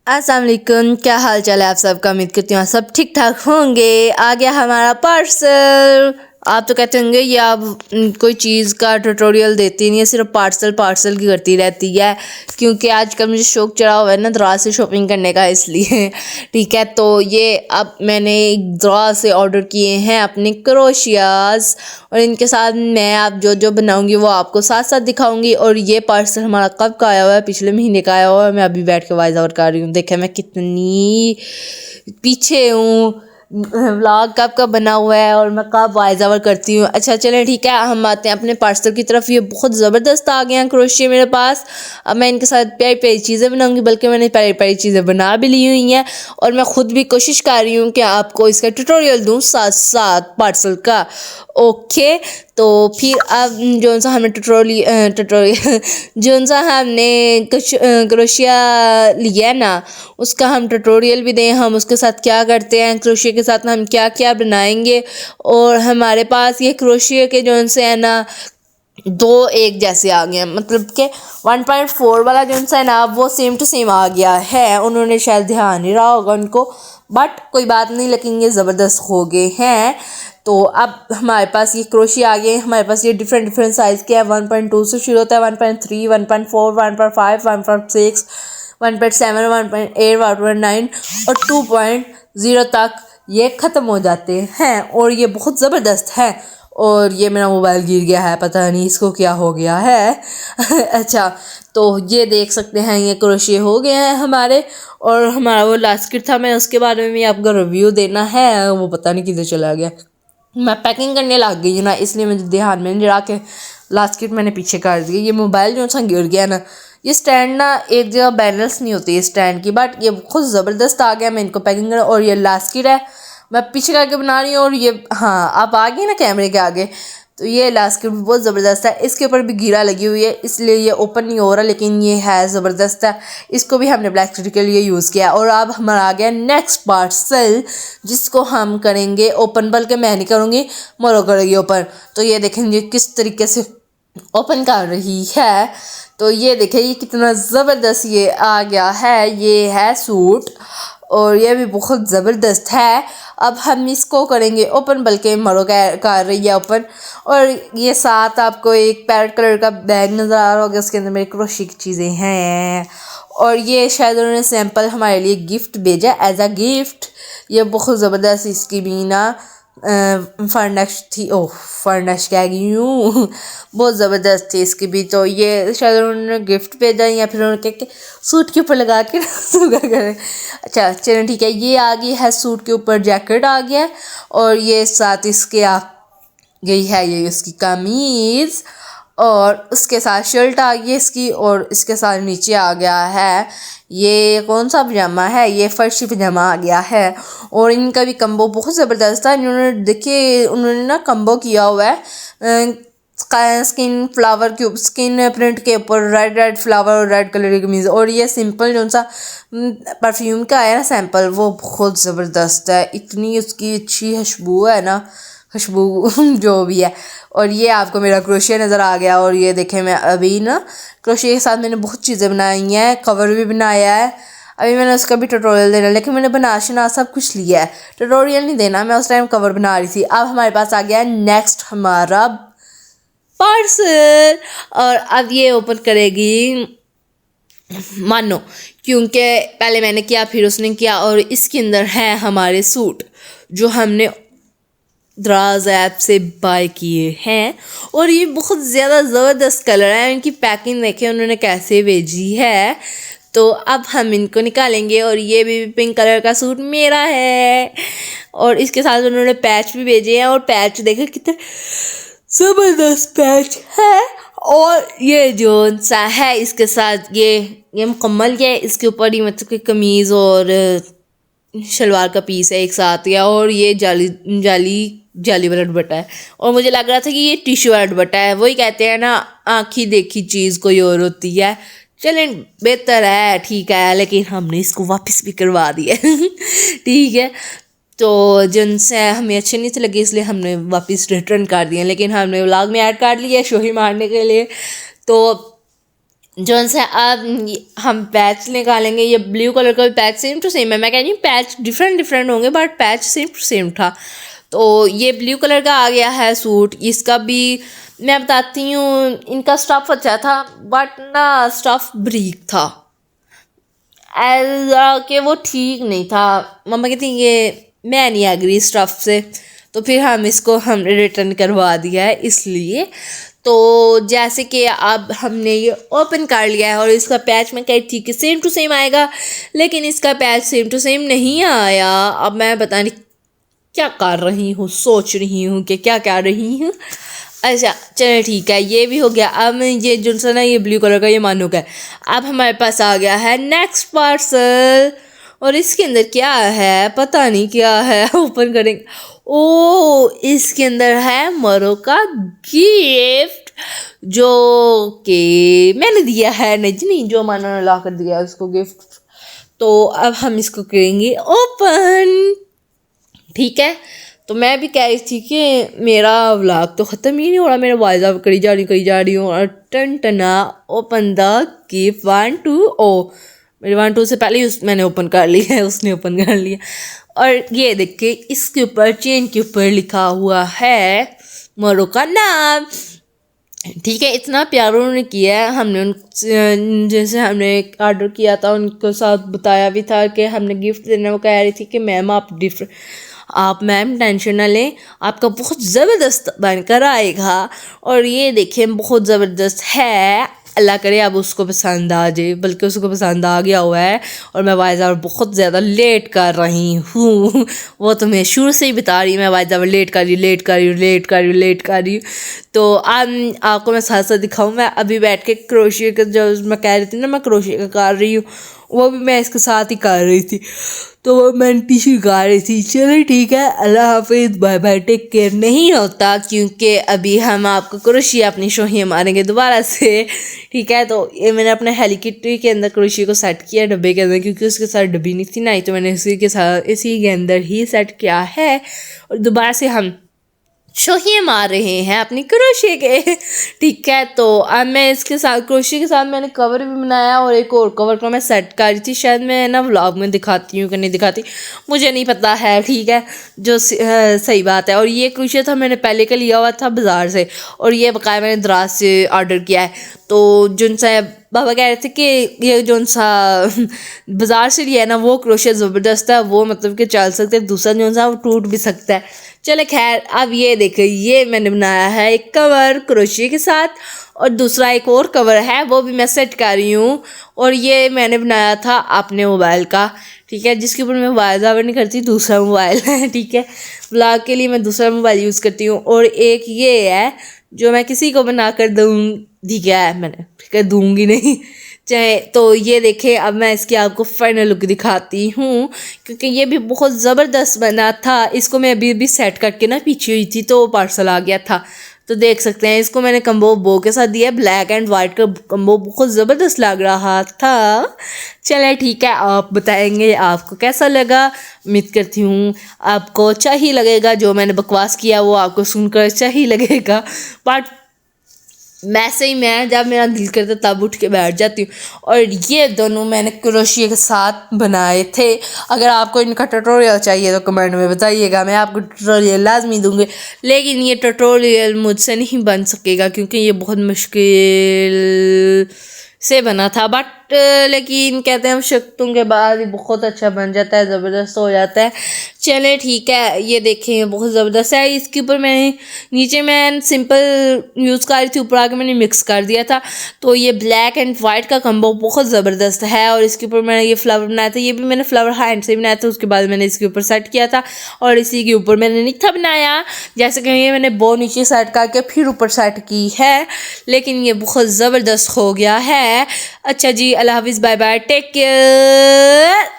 अस्सलाम वालेकुम, क्या हाल चाल है आप सबका। उम्मीद करती हूँ आप सब ठीक ठाक होंगे। आ गया हमारा पार्सल। आप तो कहते होंगे ये आप कोई चीज़ का ट्यूटोरियल देती नहीं है, सिर्फ पार्सल पार्सल की करती रहती है, क्योंकि आजकल मुझे शौक चढ़ा हुआ है ना दराज से शॉपिंग करने का, इसलिए ठीक है। तो ये अब मैंने दराज से ऑर्डर किए हैं अपने क्रोशियाज, और इनके साथ मैं आप जो जो बनाऊंगी वो आपको साथ साथ दिखाऊंगी। और ये पार्सल हमारा कब का आया हुआ है, पिछले महीने का आया हुआ है। मैं अभी बैठ के वॉइस ओवर कर रही हूँ, देखें मैं कितनी पीछे हूँ, व्लॉग कब का बना हुआ है और मैं कब वॉइस ओवर करती हूँ। अच्छा चलें ठीक है, हम आते हैं अपने पार्सल की तरफ। ये बहुत ज़बरदस्त आ गए हैं क्रोशिया मेरे पास। अब मैं इनके साथ प्यारी प्यारी चीज़ें बनाऊंगी, बल्कि मैंने प्यारी प्यारी चीज़ें बना भी ली हुई हैं, और मैं खुद भी कोशिश कर रही हूँ कि आपको इसका ट्यूटोरियल दूँ साथ साथ पार्सल का। ओके, तो फिर अब जो सा हमने ट्यूटोरियल जो सा हमने कुछ क्रोशिया लिया है ना, उसका हम ट्यूटोरियल भी दें, हम उसके साथ क्या करते हैं, क्रोशिया के साथ हम क्या क्या बनाएंगे। और हमारे पास ये क्रोशिया के जो से है ना दो एक जैसे आ गए हैं, मतलब कि 1.4 वाला जो सा है ना वो सेम टू सेम आ गया है। उन्होंने शायद ध्यान नहीं रहा होगा उनको, बट कोई बात नहीं, लेकिन ये ज़बरदस्त हो गए हैं। तो अब हमारे पास ये क्रोशिया आ गए हैं। हमारे पास ये डिफरेंट साइज़ के हैं। 1.2 से शुरू होता है, 1.3, 1.4, 1.5, 1.6, 1.7, 1.8, 1.9 और 2.0 तक ये ख़त्म हो जाते हैं, और ये बहुत ज़बरदस्त है। और ये मेरा मोबाइल गिर गया है, पता नहीं इसको क्या हो गया है अच्छा, तो ये देख सकते हैं ये क्रोशिया हो गए हैं हमारे। और हमारा वो लास्ट किट था, मैं उसके बारे में भी आपको रिव्यू देना है, वो पता नहीं किधर चला गया। मैं पैकिंग करने लग गई ना, इसलिए मुझे ध्यान में नहीं रहा कि लास्ट किट मैंने पीछे कर दिया। ये मोबाइल जो सा गिर गया ना, ये स्टैंड ना एक जगह बैलेंस नहीं होती है स्टैंड की, बट ये बहुत ज़बरदस्त आ गया। मैं इनको पैकिंग कर, और ये लास्ट किट है, मैं पीछे करके बना रही हूँ। और ये हाँ आप आ गए ना कैमरे के आगे, तो ये लास्ट किट बहुत ज़बरदस्त है। इसके ऊपर भी गिरा लगी हुई है, इसलिए ये ओपन नहीं हो रहा, लेकिन ये है ज़बरदस्त है। इसको भी हमने ब्लैक स्टिक के लिए यूज़ किया। और अब हमारा आ गया नेक्स्ट पार्सल, जिसको हम करेंगे ओपन, बल्कि मैं नहीं करूँगी, मोरो करेगी ओपन। तो ये देखेंगे किस तरीके से ओपन कर रही है। तो ये देखिए ये कितना ज़बरदस्त ये आ गया है। ये है सूट, और ये भी बहुत ज़बरदस्त है। अब हम इसको करेंगे ओपन, बल्कि मरो कर रही है ओपन। और ये साथ आपको एक पैरेट कलर का बैग नज़र आ रहा होगा, उसके अंदर मेरे क्रोशिया की चीज़ें हैं। और ये शायद उन्होंने सैंपल हमारे लिए गिफ्ट भेजा एज अ गिफ्ट। ये बहुत ज़बरदस्त इसकी भी ना फर्निश थी, ओह फर्निश कह गई हूँ बहुत ज़बरदस्त थी इसकी भी। तो ये शायद उन्होंने गिफ्ट भेजा, या फिर उन्होंने कह के सूट के ऊपर लगा के सुगा करें। अच्छा चलो ठीक है, ये आ गई है सूट के ऊपर, जैकेट आ गया है। और ये साथ इसके आ गई है ये इसकी कमीज़, और उसके साथ शर्ट आ गई इसकी, और इसके साथ नीचे आ गया है ये कौन सा पजामा है, ये फर्शी पजामा आ गया है। और इनका भी कम्बो बहुत ज़बरदस्त है। इन्होंने देखिए उन्होंने ना कम्बो किया हुआ है स्किन फ्लावर के स्किन प्रिंट के ऊपर रेड फ्लावर और रेड कलर की कमीज़। और ये सिंपल जो सा परफ्यूम का आया ना सैम्पल, वो बहुत ज़बरदस्त है। इतनी उसकी अच्छी खुशबू है ना, खुशबू जो भी है। और ये आपको मेरा क्रोशिया नज़र आ गया। और ये देखें मैं अभी ना क्रोशिया के साथ मैंने बहुत चीज़ें बनाई हैं, कवर भी बनाया है। अभी मैंने उसका भी ट्यूटोरियल देना, लेकिन मैंने बना शना सब कुछ लिया है, ट्यूटोरियल नहीं देना। मैं उस टाइम कवर बना रही थी। अब हमारे पास आ गया नेक्स्ट हमारा पार्सल, और अब ये ओपन करेगी मानो, क्योंकि पहले मैंने किया फिर उसने किया। और इसके अंदर है हमारे सूट जो हमने दराज ऐप से बाय किए हैं, और ये बहुत ज़्यादा ज़बरदस्त कलर है। इनकी पैकिंग देखें उन्होंने कैसे भेजी है। तो अब हम इनको निकालेंगे। और ये भी पिंक कलर का सूट मेरा है, और इसके साथ उन्होंने पैच भी भेजे हैं। और पैच देखें कितने ज़बरदस्त पैच है। और ये जो सा है इसके साथ ये मुकम्मल है, इसके ऊपर ही मतलब कि कमीज़ और शलवार का पीस है एक साथ या। और ये जाली वाला दुपट्टा है। और मुझे लग रहा था कि ये टिश्यू वाला दुपट्टा है। वही कहते हैं ना, आँखी देखी चीज़ कोई और होती है। चलें बेहतर है, ठीक है, लेकिन हमने इसको वापस भी करवा दिया ठीक है। तो जिनसे हमें अच्छे नहीं थे लगे, इसलिए हमने वापस रिटर्न कर दिए, लेकिन हमने व्लॉग में ऐड कर लिया शोही मारने के लिए। तो जोन से अब हम पैच निकालेंगे। ये ब्लू कलर का भी पैच सेम टू सेम है, मैं कह रही हूँ पैच डिफरेंट डिफरेंट होंगे but patch same to same था। तो ये ब्लू कलर का आ गया है सूट। इसका भी मैं बताती हूँ, इनका स्टफ़ अच्छा था बट ना स्टफ़ ब्रीक था, कि वो ठीक नहीं था। मम्मा कहती ये मैं नहीं एग्री स्टफ़ से, तो फिर हमने रिटर्न करवा दिया है इसलिए। तो जैसे कि अब हमने ये ओपन कर लिया है और इसका पैच मैं कही थी कि सेम टू सेम आएगा, लेकिन इसका पैच सेम टू सेम नहीं आया। अब मैं पता नहीं क्या कर रही हूँ, सोच रही हूँ कि क्या कर रही हूँ। अच्छा चलो ठीक है, ये भी हो गया। अब ये जो सा ना ये ब्लू कलर का ये मानो का है। अब हमारे पास आ गया है नेक्स्ट पार्सल और इसके अंदर क्या है पता नहीं क्या है। ओपन करेंगे, ओ इसके अंदर है मरो का गिफ्ट जो कि मैंने दिया है, नहीं जो मानो ने ला कर दिया उसको गिफ्ट। तो अब हम इसको करेंगे ओपन, ठीक है। तो मैं भी कह रही थी कि मेरा व्लॉग तो ख़त्म ही नहीं हो रहा, मेरा वॉइस ओवर करी जा रही हूँ और टन टना ओपन द गिफ्ट 1 2 ओ मेरे 1 2 से पहले ही मैंने ओपन कर लिया है, उसने ओपन कर लिया। और ये देखिए इसके ऊपर चेन के ऊपर लिखा हुआ है मोरो का नाम, ठीक है। इतना प्यार उन्होंने किया है। हमने जैसे हमने ऑर्डर किया था उनको साथ बताया भी था कि हमने गिफ्ट देना। वो कह रही थी कि मैम आप मैम टेंशन ना लें, आपका बहुत ज़बरदस्त बनकर आएगा। और ये देखिए बहुत ज़बरदस्त है, अल्लाह करे अब उसको पसंद आ जाए, बल्कि उसको पसंद आ गया हुआ है। और मैं वाइज़ा बहुत ज़्यादा लेट कर रही हूँ, वो तो मैं शुरू से ही बता रही हूँ, मैं वाइज़ा लेट कर रही हूँ। तो आपको मैं साथ साथ दिखाऊँ, मैं अभी बैठ के क्रोशिया का जो मैं कह रही थी ना मैं क्रोशिया का कर रही हूँ, वो भी मैं इसके साथ ही कर रही थी। तो वो मैंने टिश्यू गा रही थी। चलो ठीक है, अल्लाह हाफिज़, बाय बाय, टेक केयर। नहीं होता क्योंकि अभी हम आपको क्रोशिया अपनी शोहियाँ मारेंगे दोबारा से, ठीक है। तो ये मैंने अपने हेलीकिटी के अंदर क्रोशिया को सेट किया डब्बे के अंदर, क्योंकि उसके साथ डब्बी नहीं थी ना, तो मैंने इसी के अंदर ही सेट किया है। और दोबारा से हम शोहिए मार रहे हैं अपनी क्रोशिया के, ठीक है। तो अब मैं इसके साथ क्रोशिया के साथ मैंने कवर भी बनाया और एक और कवर को मैं सेट कर रही थी। शायद मैं ना व्लॉग में दिखाती हूँ कि नहीं दिखाती, मुझे नहीं पता है, ठीक है। जो सही बात है। और ये क्रोशिया था मैंने पहले का लिया हुआ था बाज़ार से, और ये बकाया मैंने दराज से ऑर्डर किया है। तो जिनसे बाबा कह रहे थे कि ये जो सा बाज़ार से लिया है ना वो क्रोशिया ज़बरदस्त है, वो मतलब कि चल सकते हैं, दूसरा जो सा वो टूट भी सकता है। चले खैर, अब ये देखिए ये मैंने बनाया है एक कवर क्रोशिया के साथ, और दूसरा एक और कवर है वो भी मैं सेट कर रही हूँ। और ये मैंने बनाया था अपने मोबाइल का, ठीक है, जिसके ऊपर मैं वॉइस ओवर नहीं करती, दूसरा मोबाइल है, ठीक है। व्लॉग के लिए मैं दूसरा मोबाइल यूज़ करती हूँ। और एक ये है जो मैं किसी को बना कर दी गया है मैंने, ठीक है, दूंगी नहीं चाहे। तो ये देखें, अब मैं इसकी आपको फाइनल लुक दिखाती हूँ, क्योंकि ये भी बहुत ज़बरदस्त बना था। इसको मैं अभी सेट करके ना पीछे हुई थी तो पार्सल आ गया था, तो देख सकते हैं। इसको मैंने कम्बो बो के साथ दिया, ब्लैक एंड वाइट का कम्बो बहुत ज़बरदस्त लग रहा था। चले ठीक है, आप बताएंगे आपको कैसा लगा। उम्मीद करती हूँ आपको अच्छा ही लगेगा, जो मैंने बकवास किया वो आपको सुनकर अच्छा ही लगेगा। बट वैसे ही मैं जब मेरा दिल करता तब उठ के बैठ जाती हूँ। और ये दोनों मैंने क्रोशिया के साथ बनाए थे। अगर आपको इनका ट्यूटोरियल चाहिए तो कमेंट में बताइएगा, मैं आपको ट्यूटोरियल लाजमी दूँगी। लेकिन ये ट्यूटोरियल मुझसे नहीं बन सकेगा क्योंकि ये बहुत मुश्किल से बना था। बट लेकिन कहते हैं हम शक्तों के बाद ही बहुत अच्छा बन जाता है, ज़बरदस्त हो जाता है। चले ठीक है, ये देखें बहुत ज़बरदस्त है। इसके ऊपर मैंने नीचे मैं सिंपल यूज़ कर रही थी, ऊपर आके मैंने मिक्स कर दिया था। तो ये ब्लैक एंड वाइट का कम्बो बहुत ज़बरदस्त है। और इसके ऊपर मैंने ये फ्लावर बनाया था, ये भी मैंने फ्लावर हैंड से बनाया था, उसके बाद मैंने इसके ऊपर सेट किया था। और इसी के ऊपर मैंने नित्था बनाया, जैसे कि ये मैंने बो नीचे सेट करके फिर ऊपर सेट की है, लेकिन ये बहुत ज़बरदस्त हो गया है। अच्छा जी, अल्लाह हाफिज़, बाय बाय, टेक केयर।